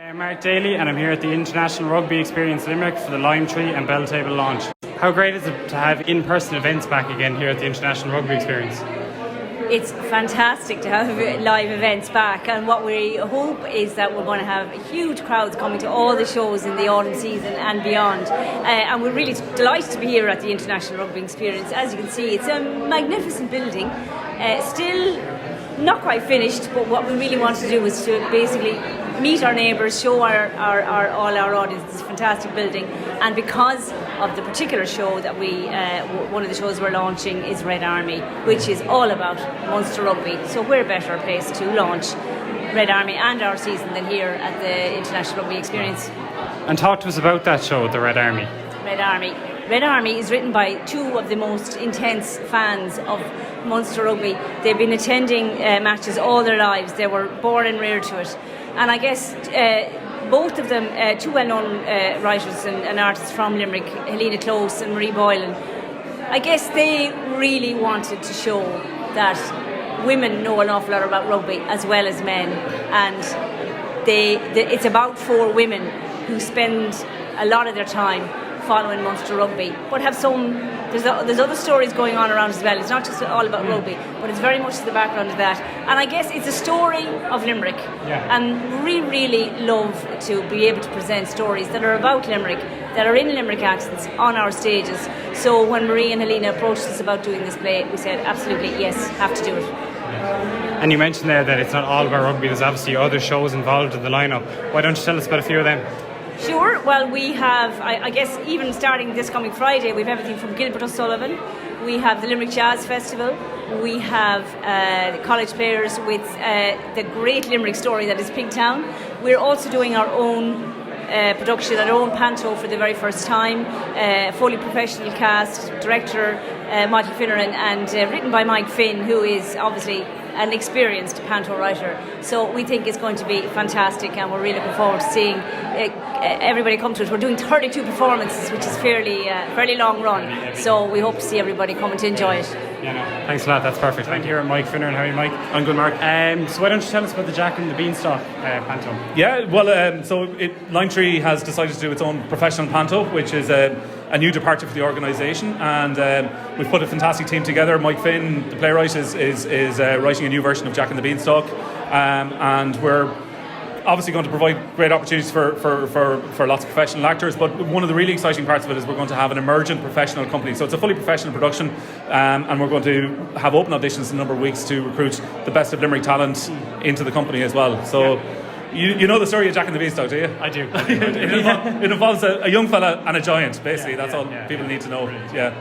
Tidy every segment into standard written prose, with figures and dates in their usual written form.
I'm Mark Daly and I'm here at the International Rugby Experience Limerick for the Limetree and Belltable launch. How great is it to have in-person events back again here at the International Rugby Experience? It's fantastic to have live events back, and what we hope is that we're going to have huge crowds coming to all the shows in the autumn season and beyond. And we're really delighted to be here at the International Rugby Experience. As you can see, it's a magnificent building, still not quite finished, but what we really want to do is to basically meet our neighbours, show all our audience this fantastic building. And because of the particular show that one of the shows we're launching is Red Army, which is all about Munster rugby. So where better place to launch Red Army and our season than here at the International Rugby Experience. And talk to us about that show, the Red Army. Red Army is written by two of the most intense fans of Munster rugby. They've been attending matches all their lives. They were born and reared to it. And I guess both of them, two well-known writers and artists from Limerick, Helena Close and Marie Boylan, I guess they really wanted to show that women know an awful lot about rugby as well as men. And it's about four women who spend a lot of their time following Munster rugby, but have there's other stories going on around as well. It's not just all about rugby, but it's very much to the background of that. And I guess it's a story of Limerick. And we really love to be able to present stories that are about Limerick, that are in Limerick accents on our stages. So when Marie and Helena approached us about doing this play, we said absolutely yes, have to do it. And you mentioned there that it's not all about rugby, there's obviously other shows involved in the lineup. Why don't you tell us about a few of them? Sure. Well, we have, I guess, even starting this coming Friday, we have everything from Gilbert O'Sullivan. We have the Limerick Jazz Festival. We have college players with the great Limerick story that is Pigtown. We're also doing our own production, our own Panto for the very first time. Fully professional cast, director Micheal Finneran, and written by Mike Finn, who is obviously an experienced Panto writer. So we think it's going to be fantastic, and we're really looking forward to seeing everybody come to it. We're doing 32 performances, which is fairly long run. So we hope to see everybody coming to enjoy it. Thanks a lot, that's perfect. Thank you, Mike Finneran. How are you, Mike? I'm good, Mark. So why don't you tell us about the Jack and the Beanstalk Panto? Yeah, well, Limetree has decided to do its own professional Panto, which is a new departure for the organisation, and we've put a fantastic team together. Mike Finn, the playwright, is writing a new version of Jack and the Beanstalk, and we're obviously going to provide great opportunities for lots of professional actors, but one of the really exciting parts of it is we're going to have an emergent professional company. So it's a fully professional production, and we're going to have open auditions in a number of weeks to recruit the best of Limerick talent into the company as well. So you know the story of Jack and the Beanstalk, do you? I do. It involves a young fella and a giant, basically. That's all people need to know. Yeah.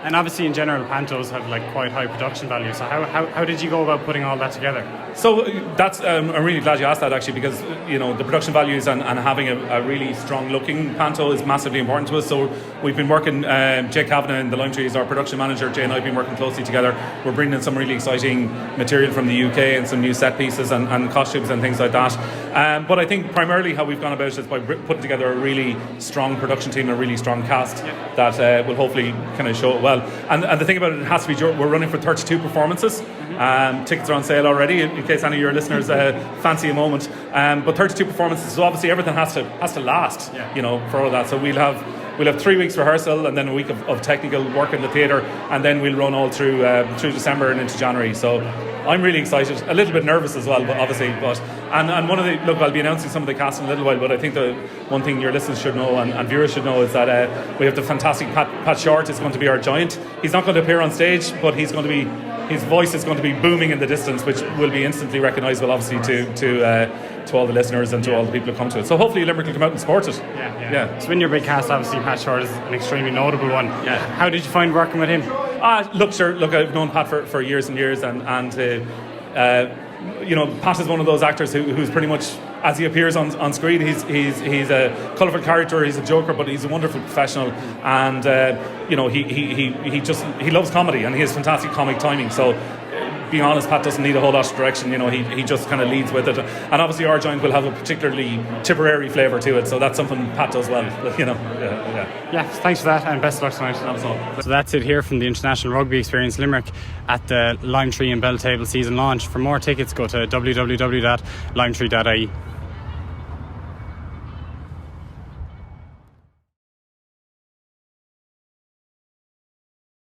And obviously, in general, Pantos have quite high production value. So how did you go about putting all that together? So that's I'm really glad you asked that, actually, because the production values and having a really strong looking Panto is massively important to us. So we've been working. Jay Kavanagh in the Limetree is our production manager. Jay and I have been working closely together. We're bringing in some really exciting material from the UK and some new set pieces and costumes and things like that. But I think primarily how we've gone about it is by putting together a really strong production team and a really strong cast that will hopefully kind of show it well. And the thing about it has to be, we're running for 32 performances. Tickets are on sale already, in case any of your listeners fancy a moment. But 32 performances, so obviously everything has to last, for all of that. So we'll have 3 weeks rehearsal and then a week of technical work in the theatre, and then we'll run all through December and into January. So I'm really excited, a little bit nervous as well, but obviously. And I'll be announcing some of the cast in a little while, but I think the one thing your listeners should know and viewers should know is that we have the fantastic Pat Short is going to be our giant. He's not going to appear on stage, but his voice is going to be booming in the distance, which will be instantly recognisable, obviously, to all the listeners and to all the people who come to it. So hopefully Limerick will come out and support it. Yeah. So in your big cast, obviously Pat Short is an extremely notable one. Yeah. How did you find working with him? Look, I've known Pat for years and years, and Pat is one of those actors who's pretty much, as he appears on screen, he's a colourful character, he's a joker, but he's a wonderful professional, and he loves comedy, and he has fantastic comic timing. So being honest, Pat doesn't need a whole lot of direction. He just kind of leads with it, and obviously our giant will have a particularly Tipperary flavour to it, so that's something Pat does well. Yeah, thanks for that, and best of luck tonight. So that's it here from the International Rugby Experience Limerick at the Limetree and Belltable season launch. For more tickets, go to www.limetree.ie.